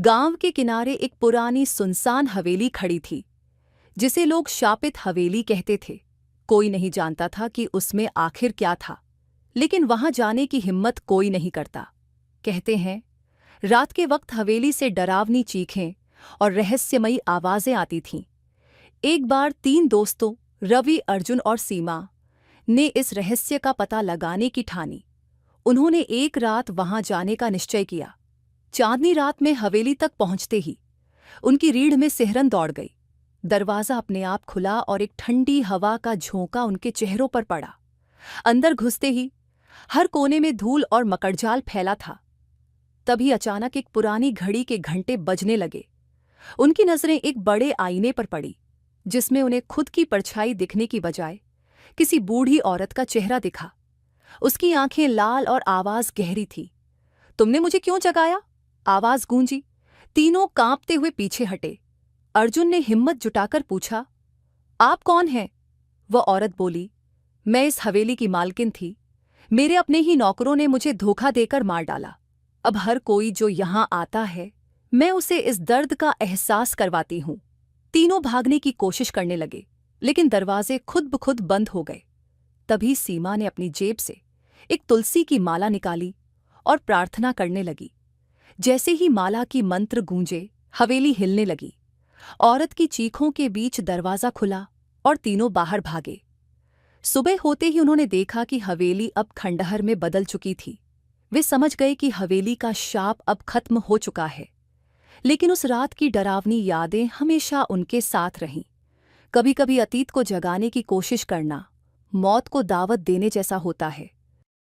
गांव के किनारे एक पुरानी सुनसान हवेली खड़ी थी, जिसे लोग शापित हवेली कहते थे। कोई नहीं जानता था कि उसमें आखिर क्या था, लेकिन वहां जाने की हिम्मत कोई नहीं करता। कहते हैं, रात के वक्त हवेली से डरावनी चीखें और रहस्यमयी आवाजें आती थीं। एक बार 3 दोस्तों रवि, अर्जुन और सीमा ने इस रहस्य का पता लगाने की ठानी। उन्होंने एक रात वहां जाने का निश्चय किया। चांदनी रात में हवेली तक पहुंचते ही उनकी रीढ़ में सिहरन दौड़ गई। दरवाजा अपने आप खुला और एक ठंडी हवा का झोंका उनके चेहरों पर पड़ा। अंदर घुसते ही हर कोने में धूल और मकड़जाल फैला था। तभी अचानक एक पुरानी घड़ी के घंटे बजने लगे। उनकी नजरें एक बड़े आईने पर पड़ी, जिसमें उन्हें खुद की परछाई दिखने की बजाय किसी बूढ़ी औरत का चेहरा दिखा। उसकी आंखें लाल और आवाज गहरी थी। तुमने मुझे क्यों जगाया? आवाज गूंजी। तीनों कांपते हुए पीछे हटे। अर्जुन ने हिम्मत जुटाकर पूछा, आप कौन हैं? वह औरत बोली, मैं इस हवेली की मालकिन थी। मेरे अपने ही नौकरों ने मुझे धोखा देकर मार डाला। अब हर कोई जो यहां आता है, मैं उसे इस दर्द का एहसास करवाती हूं। तीनों भागने की कोशिश करने लगे, लेकिन दरवाजे खुद ब खुद बंद हो गए। तभी सीमा ने अपनी जेब से एक तुलसी की माला निकाली और प्रार्थना करने लगी। जैसे ही माला की मंत्र गूंजे, हवेली हिलने लगी। औरत की चीखों के बीच दरवाजा खुला और तीनों बाहर भागे। सुबह होते ही उन्होंने देखा कि हवेली अब खंडहर में बदल चुकी थी। वे समझ गए कि हवेली का शाप अब खत्म हो चुका है, लेकिन उस रात की डरावनी यादें हमेशा उनके साथ रहीं। कभी-कभी अतीत को जगाने की कोशिश करना मौत को दावत देने जैसा होता है।